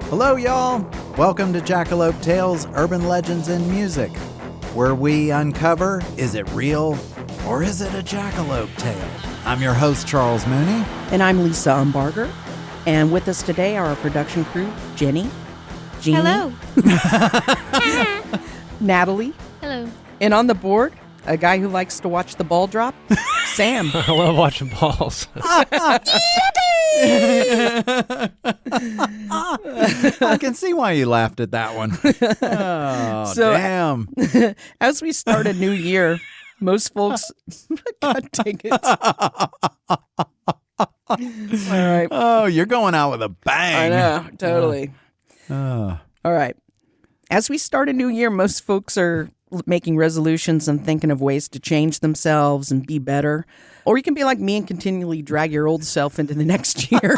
Hello, y'all. Welcome to Jackalope Tales, Urban Legends in Music, where we uncover, is it real or is it a jackalope tale? I'm your host, Charles Mooney. And I'm Lisa Umbarger. And with us today are our production crew, Jenny, Jeannie, hello, Natalie, hello, and on the board, a guy who likes to watch the ball drop, Sam. I love watching balls. I can see why you laughed at that one. Oh, So- damn. As we start a new year, most folks... God dang it. All right. Oh, you're going out with a bang. I know, totally. Oh. All right. As we start a new year, most folks are making resolutions and thinking of ways to change themselves and be better. Or you can be like me and continually drag your old self into the next year.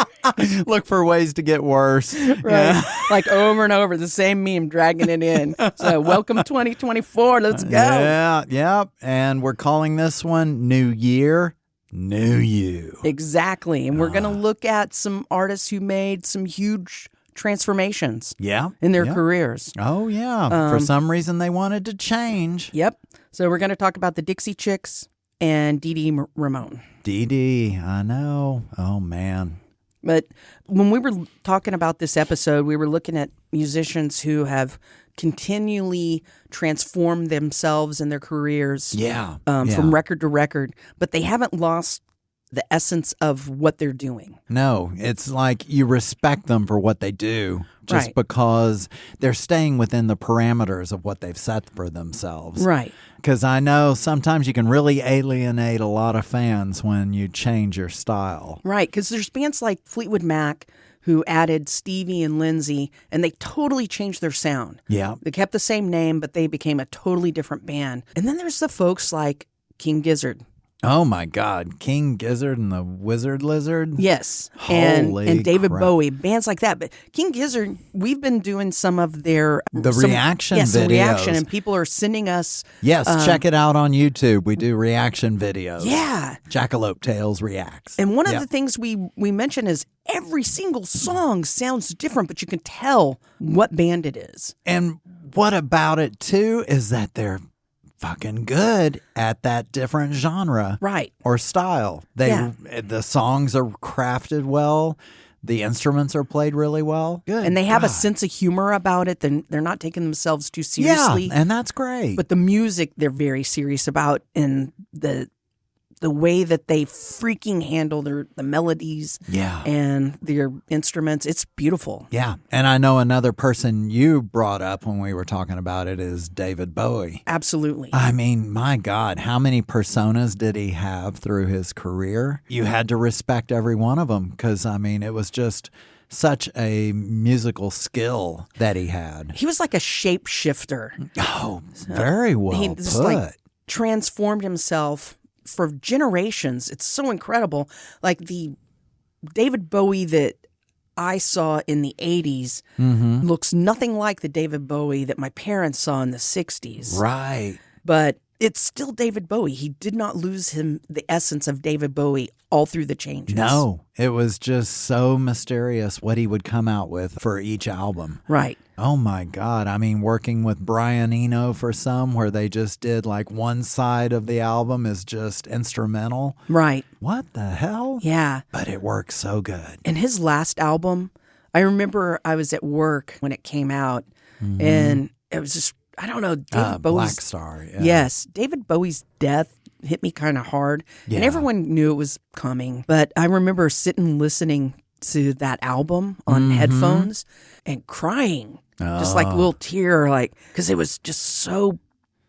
Look for ways to get worse. Right. Yeah. Like over and over, the same meme, dragging it in. So welcome 2024. Let's go. Yeah. And we're calling this one New Year, New You. Exactly. And we're going to look at some artists who made some huge transformations Yeah. in their yeah. careers. Oh, yeah. For some reason, they wanted to change. Yep. So we're going to talk about the Dixie Chicks and DeeDee Ramone. DeeDee, I know. Oh, man. But when we were talking about this episode, we were looking at musicians who have continually transformed themselves and their careers Yeah. from record to record, but they haven't lost the essence of what they're doing. No, it's like you respect them for what they do just Right. because they're staying within the parameters of what they've set for themselves. Right. Because I know sometimes you can really alienate a lot of fans when you change your style. Right, because there's bands like Fleetwood Mac who added Stevie and Lindsay, and they totally changed their sound. Yeah. They kept the same name, but they became a totally different band. And then there's the folks like King Gizzard. Oh, my God. King Gizzard and the Wizard Lizard? Yes, Holy and David crap. Bowie, bands like that. But King Gizzard, we've been doing some of their reaction some videos. reaction, and people are sending us. Yes, check it out on YouTube. We do reaction videos. Yeah, Jackalope Tales Reacts. and one of Yep. the things we mention is every single song sounds different, but you can tell what band it is. And what about it, too, is that they're fucking good at that different genre. Right. Or style. The songs are crafted well. The instruments are played really well. Good. And they have a God. sense of humor about it. They're not taking themselves too Yeah, seriously. and that's great. But the music they're very serious about, and the way that they freaking handle the melodies Yeah. and their instruments, it's beautiful. Yeah. And I know another person you brought up when we were talking about it is David Bowie. Absolutely. I mean, my God, how many personas did he have through his career? You had to respect every one of them because, I mean, it was just such a musical skill that he had. He was like a shapeshifter. Oh, very well He put. just like transformed himself for generations. It's so incredible. Like the David Bowie that I saw in the 80s looks nothing like the David Bowie that my parents saw in the 60s. Right. But it's still David Bowie. He did not lose the essence of David Bowie all through the changes. No, it was just so mysterious what he would come out with for each album. Right. Oh my God. I mean, working with Brian Eno for some where they just did like one side of the album is just instrumental. Right. What the hell? Yeah. But it works so good. And his last album, I remember I was at work when it came out, and it was just, I don't know, David Bowie's... Black Star. Yeah. Yes. David Bowie's death hit me kind of hard. Yeah. And everyone knew it was coming. But I remember sitting listening to that album on headphones and crying. Just like a little tear, like, because it was just so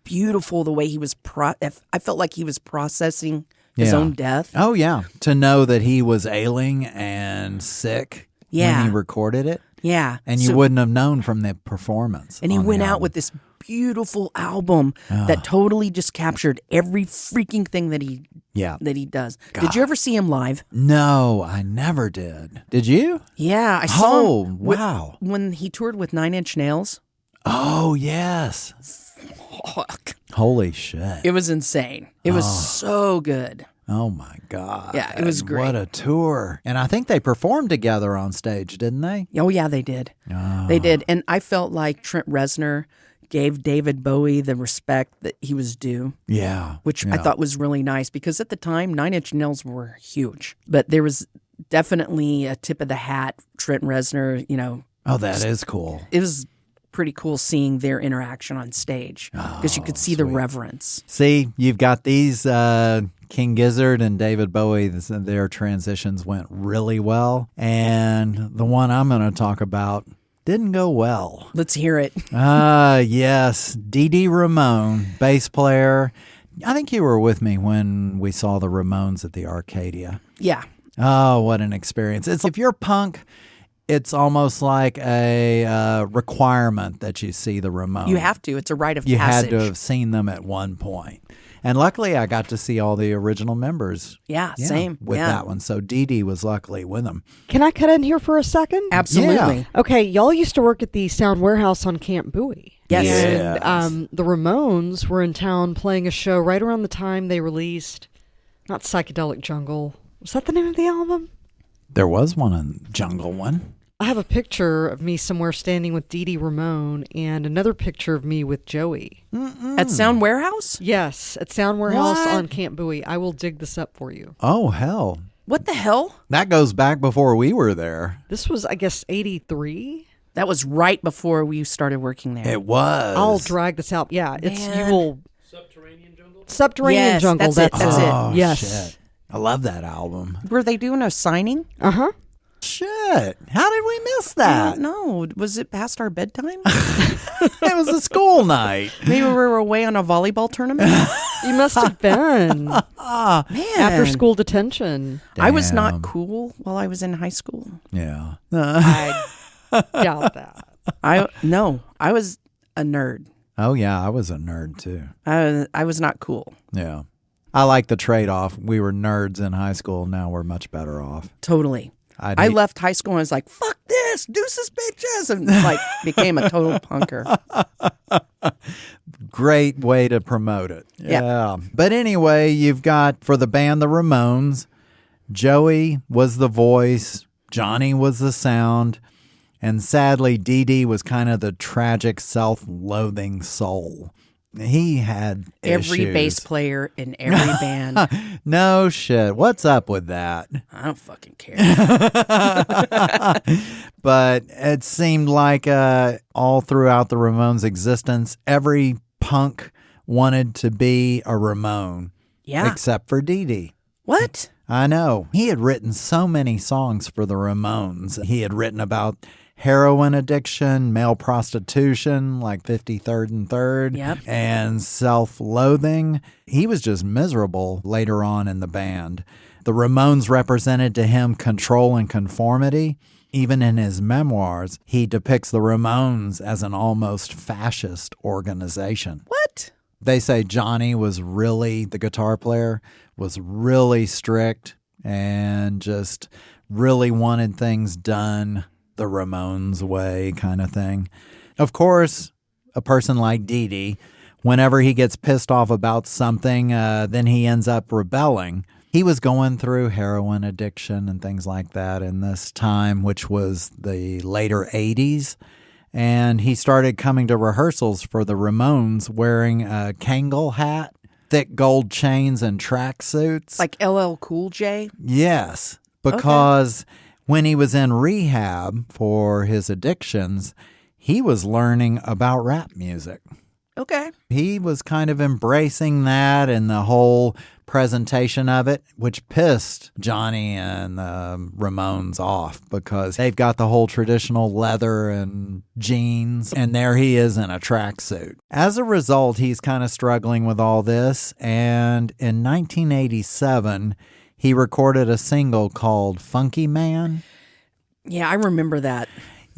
beautiful the way he was, I felt like he was processing his Yeah. own death. Oh, yeah. To know that he was ailing and sick Yeah. when he recorded it. Yeah. And you So- wouldn't have known from the performance. And he on the went out album. with this beautiful album that totally just captured every freaking thing that he does. Did you ever see him live? No, I never did. Did you? Yeah, I saw Oh, him wow. when he toured with 9 Inch Nails. Oh, yes. Fuck. Holy shit. It was insane. It was so good. Oh, my God. Yeah, it was great. What a tour. And I think they performed together on stage, didn't they? Oh, yeah, they did. Oh. They did. And I felt like Trent Reznor gave David Bowie the respect that he was due. Yeah. Which I thought was really nice because at the time, 9 Inch Nails were huge. But there was definitely a tip of the hat, Trent Reznor, you know. Oh, that is cool. It was pretty cool seeing their interaction on stage because you could see the reverence. See, you've got these King Gizzard and David Bowie, their transitions went really well. And the one I'm going to talk about didn't go well. Let's hear it. Yes. DeeDee Ramone, bass player. I think you were with me when we saw the Ramones at the Arcadia. Yeah. Oh, what an experience. It's if you're punk, it's almost like a requirement that you see the Ramones. You have to. It's a rite of you passage. had to have seen them at one point. And luckily, I got to see all the original members. Yeah, same. With that one. So DeeDee was luckily with them. Can I cut in here for a second? Absolutely. Yeah. Okay, y'all used to work at the Sound Warehouse on Camp Bowie. Yes. And the Ramones were in town playing a show right around the time they released, not Psychedelic Jungle. Was that the name of the album? There was one in Jungle one. I have a picture of me somewhere standing with DeeDee Ramone and another picture of me with Joey. At Sound Warehouse? Yes, at Sound Warehouse What? on Camp Bowie. I will dig this up for you. Oh, hell. What the hell? That goes back before we were there. This was, I guess, 83. That was right before we started working there. It was. I'll drag this out. Yeah, it's Man. you will. Subterranean Jungle? Subterranean Yes, Jungle. that's it, that's it. Oh, Yes. shit. I love that album. Were they doing a signing? Uh-huh. Shit. How did we miss I that? don't know. Was it past our bedtime? It was a school night. Maybe we were away on a volleyball tournament? You must have been. Man. After school detention. I was Damn. not cool while I was in high school. Yeah. I doubt that. I was a nerd. Oh, yeah. I was a nerd, too. I was not cool. Yeah. I like the trade-off. We were nerds in high school. Now we're much better off. Totally. I left high school and was like, fuck this, deuces bitches, and like became a total punker. Great way to promote it. Yeah. But anyway, you've got, for the band, the Ramones, Joey was the voice, Johnny was the sound, and sadly, DeeDee was kind of the tragic, self-loathing soul. He had Every issues. bass player in every band. No shit. What's up with that? I don't fucking care. But it seemed like all throughout the Ramones' existence, every punk wanted to be a Ramone. Yeah. Except for DeeDee. What? I know. He had written so many songs for the Ramones. He had written about heroin addiction, male prostitution, like 53rd and 3rd, Yep. and self-loathing. He was just miserable later on in the band. The Ramones represented to him control and conformity. Even in his memoirs, he depicts the Ramones as an almost fascist organization. What? They say Johnny was really, the guitar player, was really strict and just really wanted things done the Ramones way kind of thing. Of course, a person like DeeDee, whenever he gets pissed off about something, then he ends up rebelling. He was going through heroin addiction and things like that in this time, which was the later 80s. And he started coming to rehearsals for the Ramones wearing a Kangol hat, thick gold chains, and tracksuits. Like LL Cool J? Yes, because when he was in rehab for his addictions, he was learning about rap music. Okay. He was kind of embracing that and the whole presentation of it, which pissed Johnny and the Ramones off because they've got the whole traditional leather and jeans, and there he is in a tracksuit. As a result, he's kind of struggling with all this, and in 1987, he recorded a single called Funky Man. Yeah, I remember that.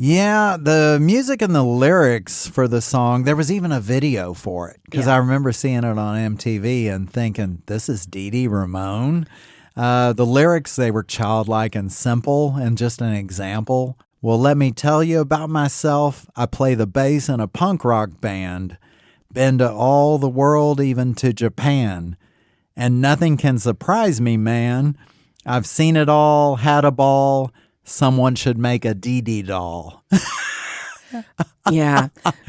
Yeah, the music and the lyrics for the song, there was even a video for it because I remember seeing it on MTV and thinking, this is DeeDee Ramone. The lyrics, they were childlike and simple and just an example. Well, let me tell you about myself. I play the bass in a punk rock band, been to all the world, even to Japan. And nothing can surprise me, man. I've seen it all, had a ball. Someone should make a DeeDee doll. Yeah.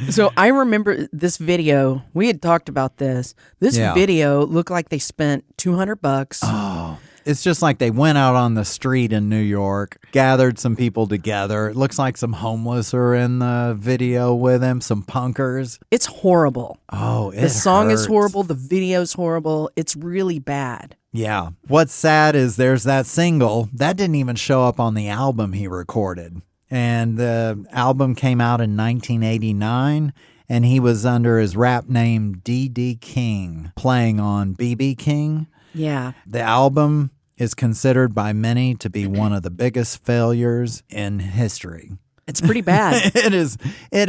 So I remember this video. We had talked about this. This video looked like they spent $200. Oh, it's just like they went out on the street in New York, gathered some people together. It looks like some homeless are in the video with him, some punkers. It's horrible. Oh, it The song hurts. is horrible. The video's horrible. It's really bad. Yeah. What's sad is there's that single that didn't even show up on the album he recorded. And the album came out in 1989, and he was under his rap name D.D. King, playing on B.B. King. Yeah. The album is considered by many to be one of the biggest failures in history. It's pretty bad. It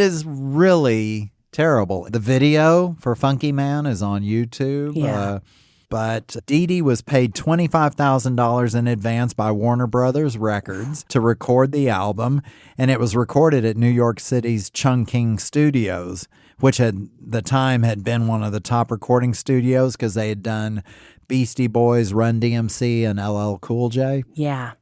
is really terrible. The video for Funky Man is on YouTube. Yeah. But DeeDee was paid $25,000 in advance by Warner Brothers Records to record the album, and it was recorded at New York City's Chungking Studios, which at the time had been one of the top recording studios because they had done Beastie Boys, Run DMC, and LL Cool J. Yeah.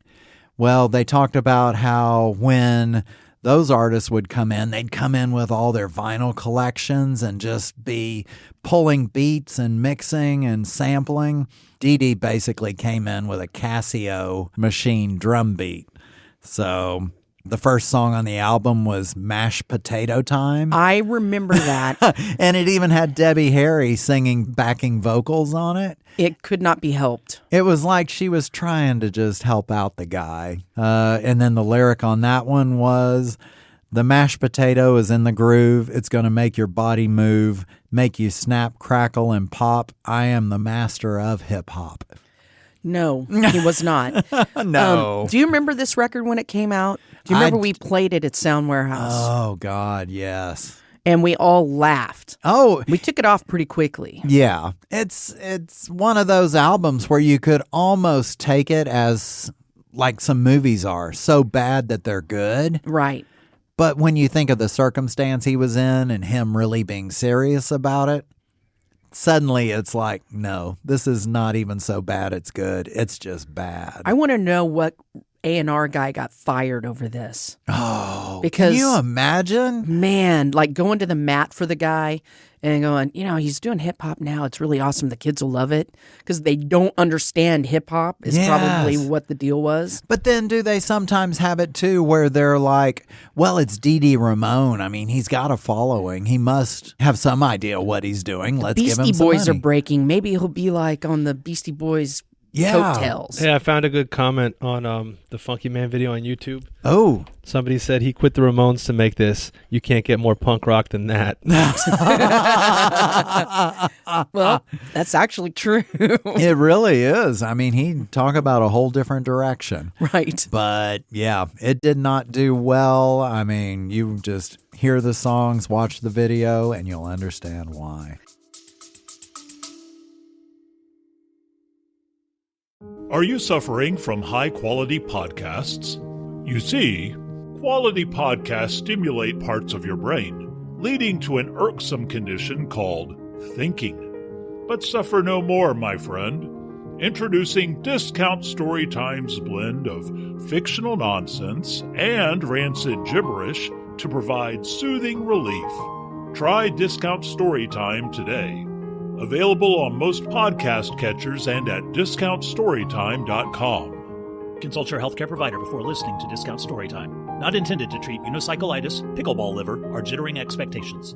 Well, they talked about how when those artists would come in, they'd come in with all their vinyl collections and just be pulling beats and mixing and sampling. DeeDee basically came in with a Casio machine drum beat. So the first song on the album was Mashed Potato Time. I remember that. And it even had Debbie Harry singing backing vocals on it. It could not be helped. It was like she was trying to just help out the guy. And then the lyric on that one was, the mashed potato is in the groove. It's going to make your body move, make you snap, crackle, and pop. I am the master of hip hop. No, he was not. No. Do you remember this record when it came out? Do you remember we played it at Sound Warehouse? Oh, God, yes. And we all laughed. Oh, We took it off pretty quickly. yeah. It's one of those albums where you could almost take it as like some movies are, so bad that they're good. Right. But when you think of the circumstance he was in and him really being serious about it, suddenly it's like, no, this is not even so bad it's good. It's just bad. I want to know what A&R guy got fired over this. Oh, Because- can you imagine? Man, like going to the mat for the guy and going, he's doing hip hop now. It's really awesome. The kids will love it because they don't understand hip hop is probably Yes. what the deal was. But then do they sometimes have it too where they're like, well, it's DeeDee Ramone. I mean, he's got a following. He must have some idea what he's doing. Let's give him Beastie some Boys money. are breaking. Maybe he'll be like on the Beastie Boys coattails. Yeah, I found a good comment on the Funky Man video on YouTube. Oh, Somebody said he quit the Ramones to make this. You can't get more punk rock than that. Well, that's actually true. it really is. I mean, he talk about a whole different direction. Right. But yeah, it did not do well. I mean, you just hear the songs, watch the video, and you'll understand why. Are you suffering from high-quality podcasts? You see, quality podcasts stimulate parts of your brain, leading to an irksome condition called thinking. But suffer no more, my friend. Introducing Discount Storytime's blend of fictional nonsense and rancid gibberish to provide soothing relief. Try Discount Storytime today. Available on most podcast catchers and at discountstorytime.com. Consult your healthcare provider before listening to Discount Storytime. Not intended to treat unicyclitis, pickleball liver, or jittering expectations.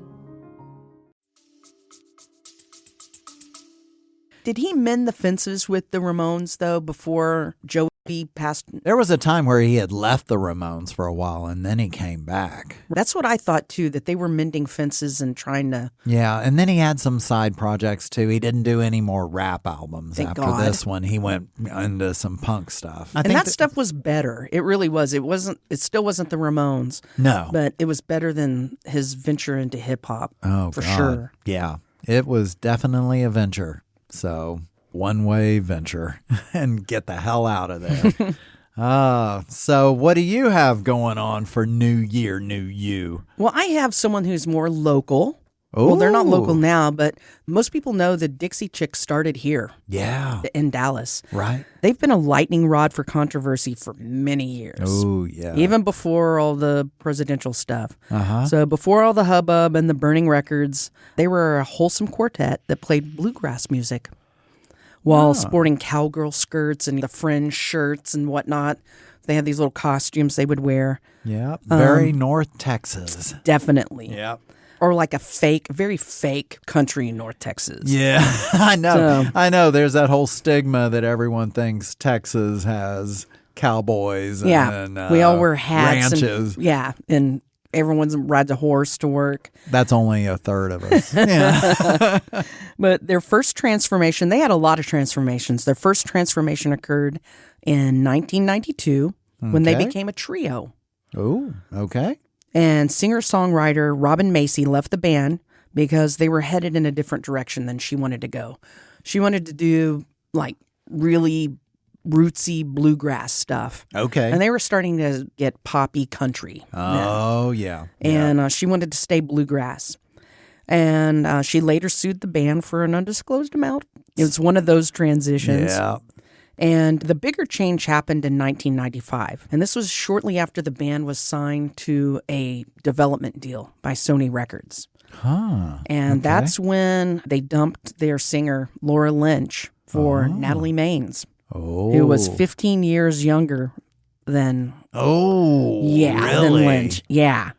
Did he mend the fences with the Ramones, though, before Joey passed? There was a time where he had left the Ramones for a while, and then he came back. That's what I thought, too, that they were mending fences and trying to... Yeah, and then he had some side projects, too. He didn't do any more rap albums Thank after God. this one. He went into some punk stuff. And that stuff was better. It really was. It still wasn't the Ramones. No. But it was better than his venture into hip-hop, Oh, for God. sure. Yeah, it was definitely a venture. So, one-way venture and get the hell out of there. So what do you have going on for New Year, New You? Well, I have someone who's more local. Well, they're not local Ooh. now, but most people know the Dixie Chicks started here Yeah. in Dallas. Right. They've been a lightning rod for controversy for many years. Oh, yeah. Even before all the presidential stuff. Uh-huh. So before all the hubbub and the burning records, they were a wholesome quartet that played bluegrass music while sporting cowgirl skirts and the fringe shirts and whatnot. They had these little costumes they would wear. Yeah. Very North Texas. Definitely. Yeah. Or like a very fake country in North Texas. Yeah, I know. So- I know. There's that whole stigma that everyone thinks Texas has cowboys. Yeah. And, We all wear hats. ranches. And everyone rides a horse to work. That's only a third of us. Yeah. But their first transformation, they had a lot of transformations. Their first transformation occurred in 1992 when they Okay. became a trio. Oh, okay. And singer-songwriter Robin Macy left the band because they were headed in a different direction than she wanted to go. She wanted to do like really rootsy bluegrass stuff. Okay. And they were starting to get poppy country. Oh, yeah. And she wanted to stay bluegrass. And she later sued the band for an undisclosed amount. It was one of those transitions. Yeah. And the bigger change happened in 1995. And this was shortly after the band was signed to a development deal by Sony Records. Huh. And that's when they dumped their singer, Laura Lynch, for Natalie Maines, Oh. who was 15 years younger than Oh, than really? Lynch. Yeah.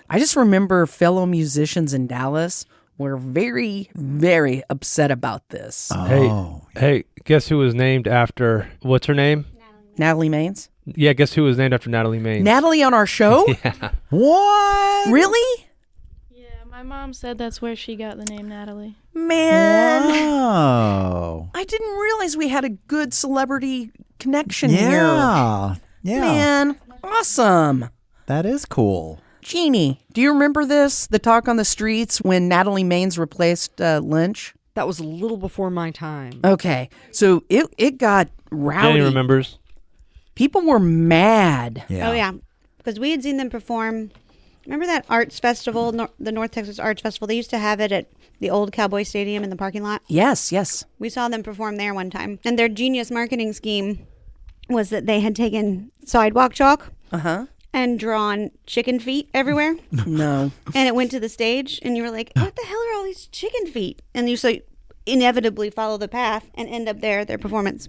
I just remember fellow musicians in Dallas were very, very upset about this. Oh. Hey, guess who was named after, what's her name? Natalie Maines? Yeah, guess who was named after Natalie Maines? Natalie on our show? What? Really? Yeah, my mom said that's where she got the name Natalie. Man. Oh. I didn't realize we had a good celebrity connection here. Yeah. Yeah. Man, awesome. That is cool. Jeannie, do you remember this? The talk on the streets when Natalie Maines replaced Lynch? That was a little before my time. Okay, so it got rowdy. Jenny remembers. People were mad. Yeah. Oh, yeah. Because we had seen them perform. Remember that arts festival, the North Texas Arts Festival? They used to have it at the old Cowboy Stadium in the parking lot. Yes, yes. We saw them perform there one time. And their genius marketing scheme was that they had taken sidewalk chalk and drawn chicken feet everywhere. No. And it went to the stage, and you were like, what the hell are all these chicken feet? And you so inevitably follow the path and end up there at their performance.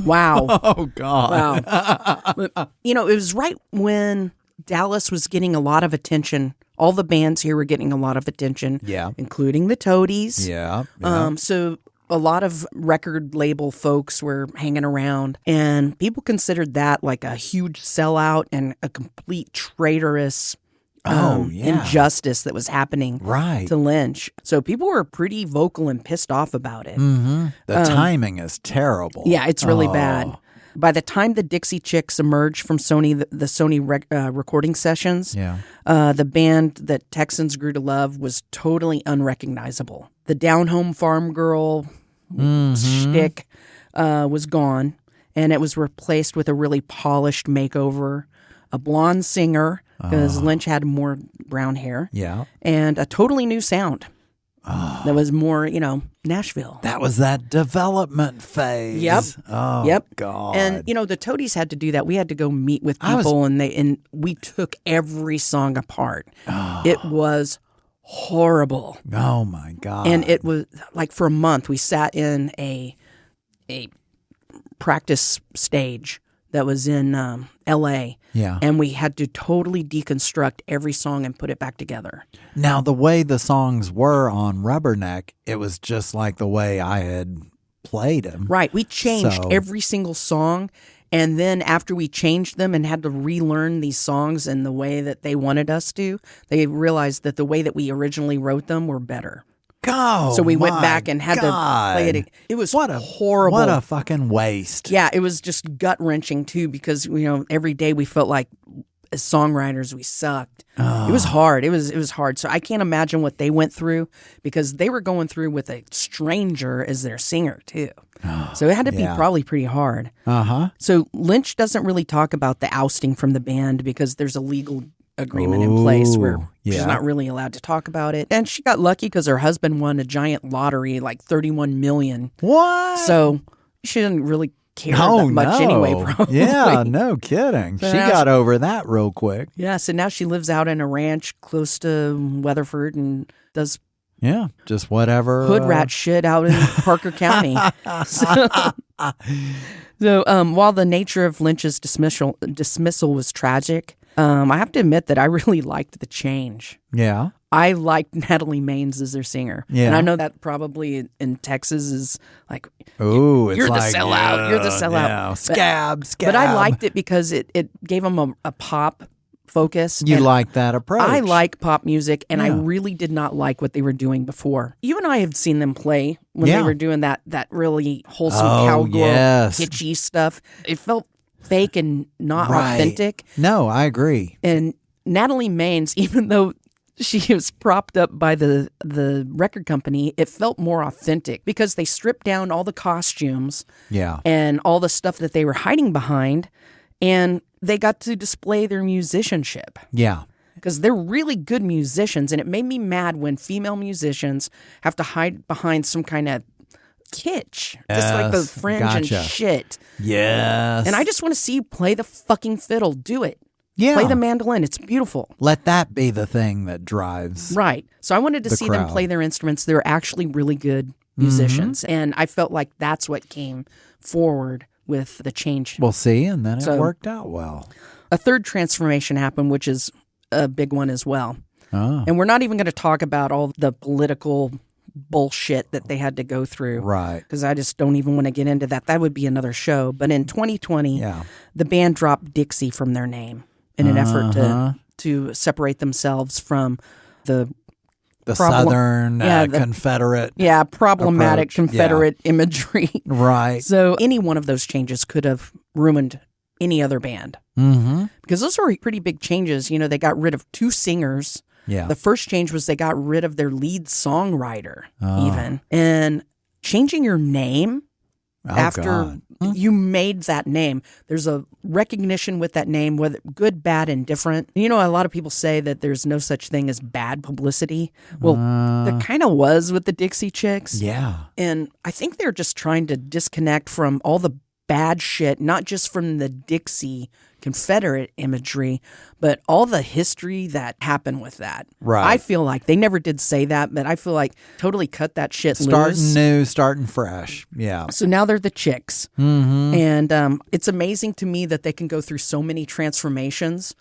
Wow. Oh, God. Wow. But, you know, it was right when Dallas was getting a lot of attention. All the bands here were getting a lot of attention. Yeah. Including the Toadies. Yeah. Yeah. So a lot of record label folks were hanging around, and people considered that like a huge sellout and a complete traitorous injustice that was happening Right. to Lynch. So people were pretty vocal and pissed off about it. The timing is terrible. Yeah, it's really Oh. bad. By the time the Dixie Chicks emerged from Sony, the Sony recording sessions, Yeah. the band that Texans grew to love was totally unrecognizable. The down-home farm girl shtick was gone, and it was replaced with a really polished makeover, a blonde singer, because Lynch had more brown hair, Yeah. and a totally new sound that was more, Nashville. That was that development phase. Yep. Oh, Yep. God. And the Toadies had to do that. We had to go meet with I was- people, and we took every song apart. It was horrible, oh, my God. and it was like for a month we sat in a practice stage that was in L.A. Yeah. and we had to totally deconstruct every song and put it back together. Now, the way the songs were on Rubberneck, it was just like the way I had played them. Right. We changed So- every single song. And then after we changed them and had to relearn these songs in the way that they wanted us to, they realized that the way that we originally wrote them were better. Go. So we went my back and had to play God. it. It was What a horrible. What a fucking waste. Yeah, it was just gut wrenching too, because every day we felt like as songwriters we sucked. It was hard. It was hard. So I can't imagine what they went through, because they were going through with a stranger as their singer too. So it had to be Yeah. probably pretty hard. Uh-huh. So Lynch doesn't really talk about the ousting from the band because there's a legal agreement in place where Ooh, she's yeah. not really allowed to talk about it. And she got lucky because her husband won a giant lottery, like $31 million. What? So she didn't really care Oh, that much no. anyway, probably. Yeah, no kidding. So She now got over that real quick. Yeah, so now she lives out in a ranch close to Weatherford and does Yeah, just whatever. hood rat shit out in Parker County. So while the nature of Lynch's dismissal was tragic, I have to admit that I really liked the change. Yeah. I liked Natalie Maines as their singer. Yeah. And I know that probably in Texas is like, Ooh, it's you're the like, sellout. You're the yeah, sellout. yeah. But- Scab. But I liked it because it gave them a pop focus. You and like that approach. I like pop music, and I Yeah. really did not like what they were doing before. You and I have seen them play when Yeah. they were doing that really wholesome Oh, cowgirl, yes. kitschy stuff. It felt fake and not Right. authentic. No, I agree. And Natalie Maines, even though she was propped up by the record company, it felt more authentic because they stripped down all the costumes Yeah. and all the stuff that they were hiding behind, and they got to display their musicianship. Yeah. Because they're really good musicians, and it made me mad when female musicians have to hide behind some kind of kitsch, just like the Yes, fringe gotcha. and shit. Yes. And I just want to see you play the fucking fiddle. Do it. yeah. Play the mandolin. It's beautiful. Let that be the thing that drives. Right. So I wanted to The see them crowd. play their instruments. They're actually really good musicians, and I felt like that's what came forward with the change. We'll see, and then it So- worked out well. A third transformation happened, which is a big one as well. Oh, And we're not even going to talk about all the political bullshit that they had to go through. right. Because I just don't even want to get into that. That would be another show. But in 2020, Yeah. the band dropped Dixie from their name in an effort to separate themselves from the Southern Yeah, the- Confederate. problematic Approach, Confederate imagery. Right. So any one of those changes could have ruined any other band. Mm-hmm. Because those were pretty big changes. You know, they got rid of 2 singers. Yeah. The first change was they got rid of their lead songwriter, even. And changing your name after God. you made that name, there's a recognition with that name, whether good, bad, and different. You know, a lot of people say that there's no such thing as bad publicity. Well, there kind of was with the Dixie Chicks. Yeah. And I think they're just trying to disconnect from all the bad shit, not just from the Dixie Confederate imagery, but all the history that happened with that. Right. I feel like they never did say that, but I feel like totally cut that shit Starting loose. new, starting fresh. Yeah. So now they're the Chicks. Mm-hmm. And it's amazing to me that they can go through so many transformations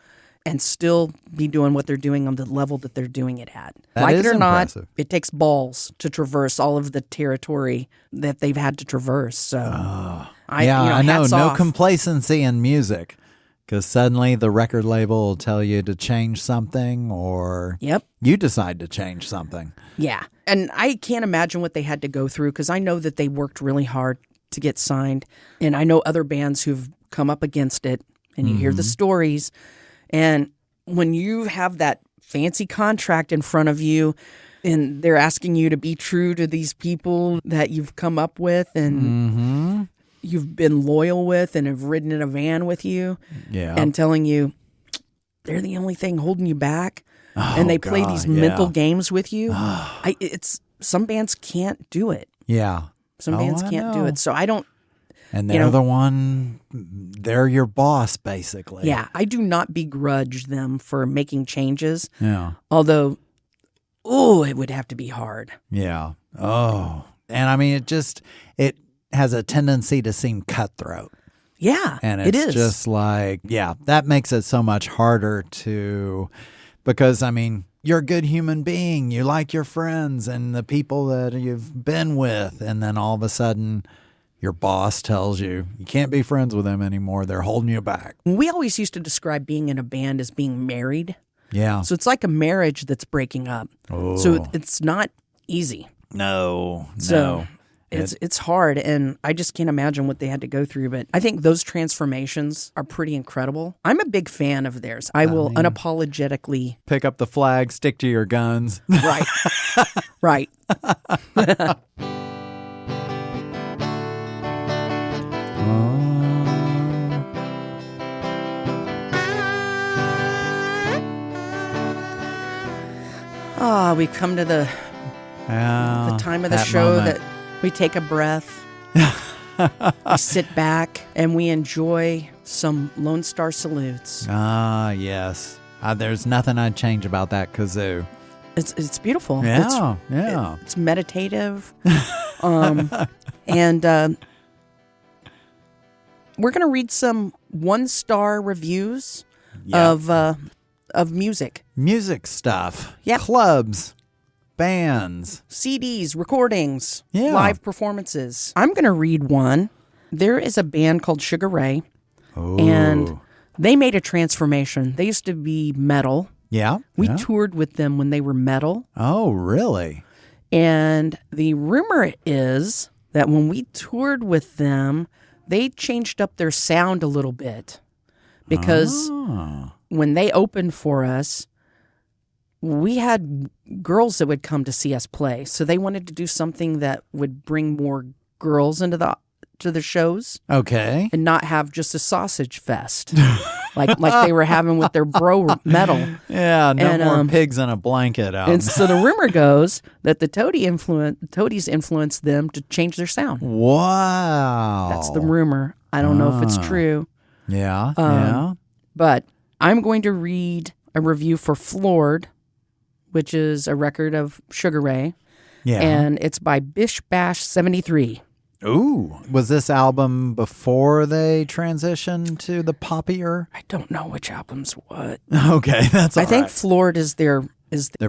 and still be doing what they're doing on the level that they're doing it at. That Like is it or impressive. not, it takes balls to traverse all of the territory that they've had to traverse. So I know. hats No off. complacency in music. Because suddenly the record label will tell you to change something, or Yep. you decide to change something. Yeah. And I can't imagine what they had to go through because I know that they worked really hard to get signed. And I know other bands who've come up against it, and you hear the stories. And when you have that fancy contract in front of you and they're asking you to be true to these people that you've come up with and you've been loyal with and have ridden in a van with you Yeah. and telling you they're the only thing holding you back. And they play God, these yeah. mental games with you. It's some bands can't do it. yeah. Some Oh, bands I can't do know. it. So I don't. And you they're know- the one, they're your boss, basically. Yeah, I do not begrudge them for making changes. Yeah. Although, it would have to be hard. Yeah. Oh. And I mean, it has a tendency to seem cutthroat. Yeah, And it it's is. just like, yeah, that makes it so much harder because I mean, you're a good human being. You like your friends and the people that you've been with. And then all of a sudden, your boss tells you can't be friends with them anymore. They're holding you back. We always used to describe being in a band as being married. Yeah. So it's like a marriage that's breaking up. Oh. So it's not easy. No. So it's hard, and I just can't imagine what they had to go through. But I think those transformations are pretty incredible. I'm a big fan of theirs. I will unapologetically. Pick up the flag, stick to your guns. Right. Right. We've come to the time of the show that we take a breath, we sit back, and we enjoy some Lone Star salutes. Yes. There's nothing I'd change about that kazoo. It's beautiful. Yeah, It's meditative. And we're going to read some 1-star reviews of music. Music stuff. Yep. Clubs. Bands. CDs, recordings, Yeah. live performances. I'm going to read one. There is a band called Sugar Ray, and they made a transformation. They used to be metal. Yeah. We toured with them when they were metal. Oh, really? And the rumor is that when we toured with them, they changed up their sound a little bit. Because when they opened for us, we had girls that would come to see us play. So they wanted to do something that would bring more girls into the shows. Okay. And not have just a sausage fest like they were having with their bro metal. Yeah, no more pigs in a blanket out. And so the rumor goes that the Toadies influenced them to change their sound. Wow. That's the rumor. I don't know if it's true. Yeah. But I'm going to read a review for Floored, which is a record of Sugar Ray. Yeah. And it's by Bish Bash 73. Ooh. Was this album before they transitioned to the poppier? I don't know which album's what. Okay, that's all I think right. Floored is their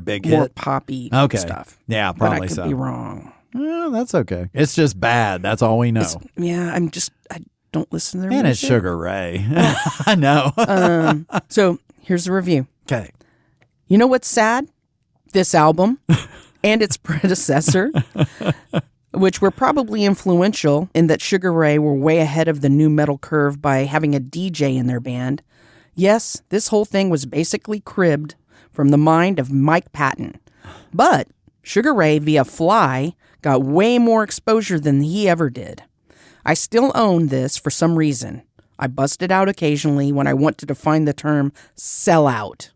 big more hit? poppy stuff. Yeah, But probably I could so. be wrong. Well, that's okay. It's just bad. That's all we know. I don't listen to their And it's music. Sugar Ray. I know. So here's the review. Okay. You know what's sad? This album and its predecessor, which were probably influential in that Sugar Ray were way ahead of the new metal curve by having a DJ in their band. Yes, this whole thing was basically cribbed from the mind of Mike Patton. But Sugar Ray via Fly got way more exposure than he ever did. I still own this for some reason. I bust it out occasionally when I want to define the term sellout.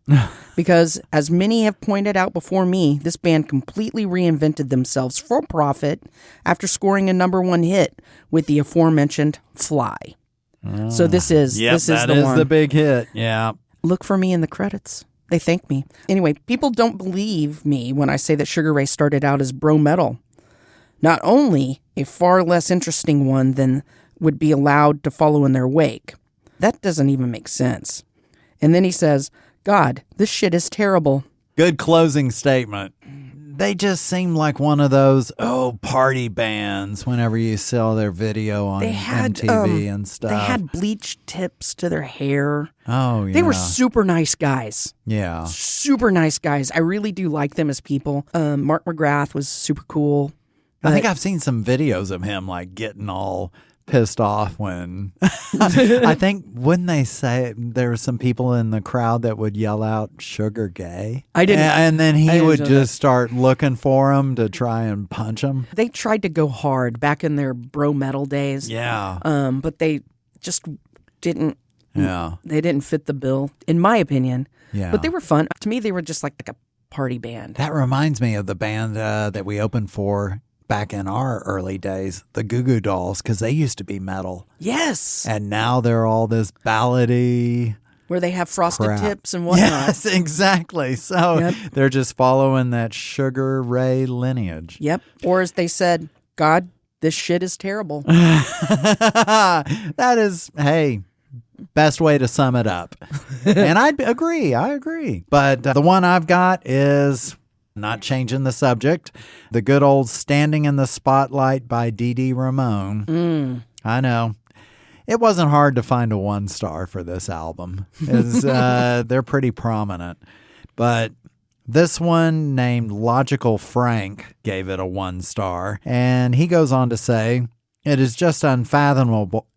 Because, as many have pointed out before me, this band completely reinvented themselves for profit after scoring a #1 hit with the aforementioned Fly. So this is the one. The big hit. Yeah. Look for me in the credits. They thank me. Anyway, people don't believe me when I say that Sugar Ray started out as bro metal. Not only a far less interesting one than would be allowed to follow in their wake. That doesn't even make sense. And then he says, God, this shit is terrible. Good closing statement. They just seem like one of those, party bands whenever you saw their video on MTV and stuff. They had bleached tips to their hair. Oh, yeah. They were super nice guys. Yeah. Super nice guys. I really do like them as people. Mark McGrath was super cool. I think I've seen some videos of him like getting all pissed off when I think wouldn't they say there were some people in the crowd that would yell out sugar gay? I didn't. And then he would know just start looking for him to try and punch him. They tried to go hard back in their bro metal days. Yeah. But they just didn't. Yeah. They didn't fit the bill, in my opinion. Yeah. But they were fun. To me, they were just like a party band. That reminds me of the band that we opened for back in our early days, the Goo Goo Dolls, because they used to be metal. Yes. And now they're all this ballady. Where they have frosted crap. tips and whatnot. Yes, exactly. So they're just following that Sugar Ray lineage. Yep. Or as they said, God, this shit is terrible. That is, hey, best way to sum it up. And I agree. But the one I've got is, not changing the subject, the good old Standing in the Spotlight by DeeDee Ramone. I know. It wasn't hard to find a 1-star for this album. They're pretty prominent. But this one, named Logical Frank, gave it a 1-star. And he goes on to say, it is just unfathomable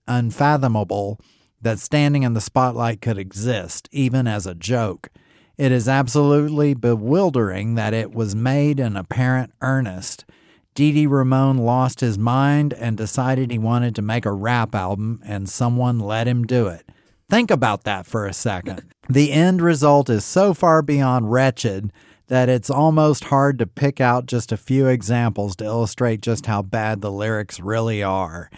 that Standing in the Spotlight could exist, even as a joke. It is absolutely bewildering that it was made in apparent earnest. DeeDee Ramone lost his mind and decided he wanted to make a rap album, and someone let him do it. Think about that for a second. The end result is so far beyond wretched that it's almost hard to pick out just a few examples to illustrate just how bad the lyrics really are.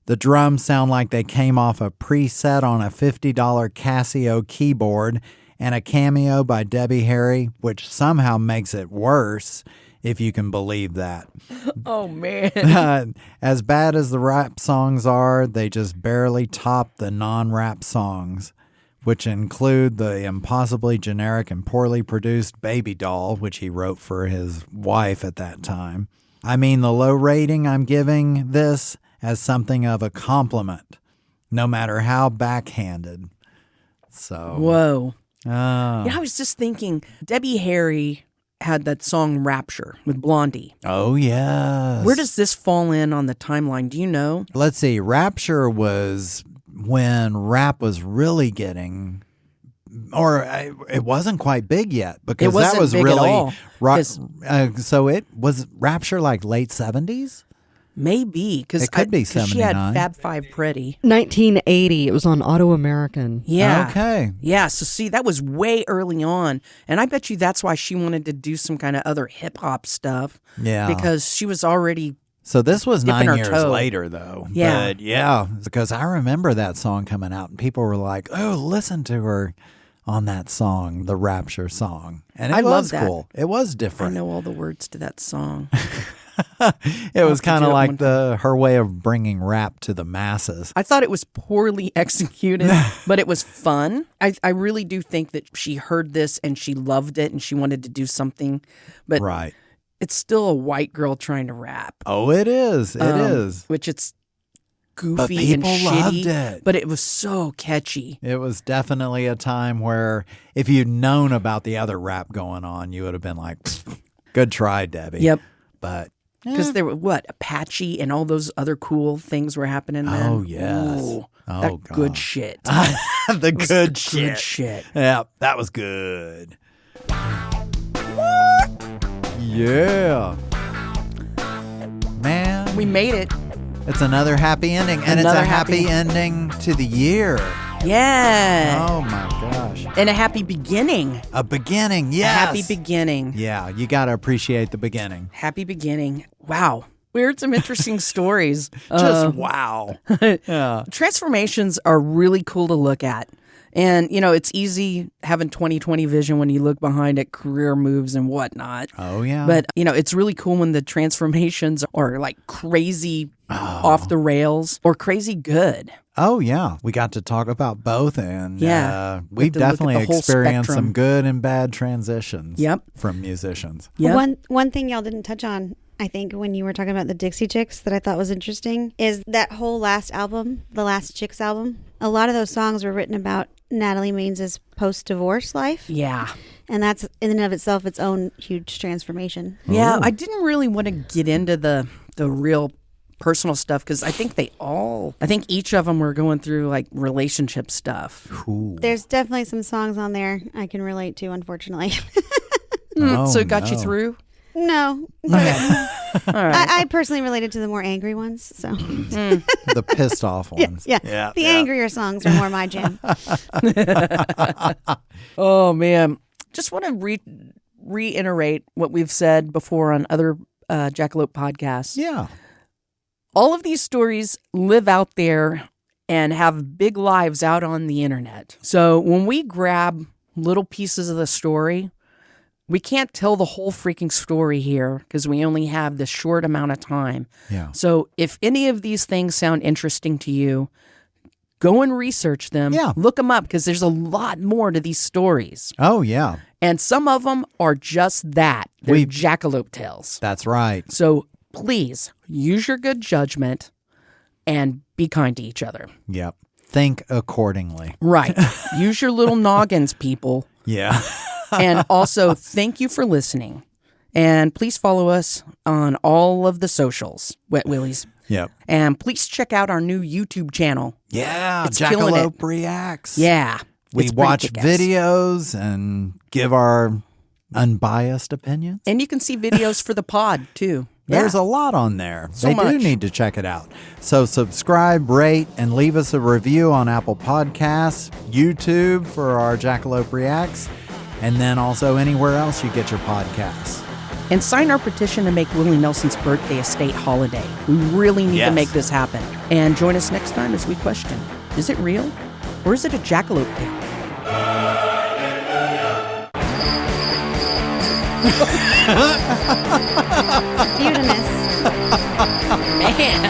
The drums sound like they came off a preset on a $50 Casio keyboard and a cameo by Debbie Harry, which somehow makes it worse, if you can believe that. Oh, man. As bad as the rap songs are, they just barely top the non-rap songs, which include the impossibly generic and poorly produced Baby Doll, which he wrote for his wife at that time. I mean, the low rating I'm giving this as something of a compliment, no matter how backhanded. So, Whoa. Yeah, I was just thinking, Debbie Harry had that song Rapture with Blondie. Oh, yes. Where does this fall in on the timeline? Do you know? Let's see. Rapture was when rap was really getting, or it wasn't quite big yet, because It wasn't that was big at really all, rock. So it was Rapture like late 70s? Maybe. Because It could be she had 79. Fab Five Pretty. 1980. It was on Auto American. Yeah. Okay. Yeah, so see, that was way early on. And I bet you that's why she wanted to do some kind of other hip-hop stuff. Yeah. Because she was already... So this was dipping 9 her years toe. later, though. Yeah. But yeah, because I remember that song coming out, and people were like, oh, listen to her on that song, the Rapture song. And it I love was that. cool. It was I different. know all the words to that song. It was to kind do of it like her way of bringing rap to the masses. I thought it was poorly executed, but it was fun. I really do think that she heard this and she loved it and she wanted to do something. But Right. it's still a white girl trying to rap. Oh, it is. It is. Which it's But goofy and people shitty. loved it. But it was so catchy. It was definitely a time where if you'd known about the other rap going on, you would have been like, good try, Debbie. Yep. But Because there were, Apache and all those other cool things were happening then. Oh, yes. Ooh, Oh, that God. good shit. the good shit. Good shit. Yeah, that was good. Yeah. Man, We made it. it's another happy ending. And Another it's a happy happy- ending to the year. Yeah. Oh, my gosh. And a happy beginning. A beginning, yes. A happy beginning. Yeah, you got to appreciate the beginning. Happy beginning. Wow. We heard some interesting stories. Just wow. Yeah. Transformations are really cool to look at. And, it's easy having 20/20 vision when you look behind at career moves and whatnot. Oh, yeah. But, it's really cool when the transformations are like crazy off the rails or crazy good. Oh, yeah. We got to talk about both, and Yeah. we've Got to look at definitely the whole experienced spectrum. some good and bad transitions Yep. from musicians. Yeah. One thing y'all didn't touch on, I think, when you were talking about the Dixie Chicks that I thought was interesting is that whole last album, the Last Chicks album. A lot of those songs were written about Natalie Maines' post-divorce life. Yeah. And that's in and of itself its own huge transformation. Yeah. Ooh. I didn't really want to get into the real personal stuff because I think each of them were going through like relationship stuff. Ooh. There's definitely some songs on there I can relate to, unfortunately. Oh, So it got you no. through? No. All right. I personally related to the more angry ones. So The pissed off ones. yeah. Yeah, The yeah. angrier songs are more my jam. Oh, man. Just want to reiterate what we've said before on other Jackalope podcasts. Yeah. All of these stories live out there and have big lives out on the internet. So when we grab little pieces of the story, we can't tell the whole freaking story here because we only have this short amount of time. Yeah. So if any of these things sound interesting to you, go and research them. Yeah. Look them up because there's a lot more to these stories. Oh, yeah. And some of them are just that. They're jackalope tales. That's right. So please use your good judgment and be kind to each other. Yep. Think accordingly. Right. Use your little noggins, people. Yeah. And also, thank you for listening. And please follow us on all of the socials, Wet Willies. Yep. And please check out our new YouTube channel. Yeah. It's killing it. Jackalope Reacts. Yeah. We it's pretty watch kick-ass. videos and give our unbiased opinions. And you can see videos for the pod, too. There's Yeah. a lot on there. So They do much. need to check it out. So subscribe, rate, and leave us a review on Apple Podcasts, YouTube for our Jackalope Reacts, and then also anywhere else you get your podcasts. And sign our petition to make Willie Nelson's birthday a state holiday. We really need to make this happen. And join us next time as we question, is it real? Or is it a jackalope thing? Beautinous. Man.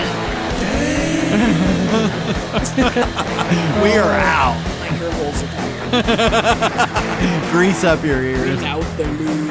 We are out. My ear holes are tired. Grease up your ears. Bring out the moon.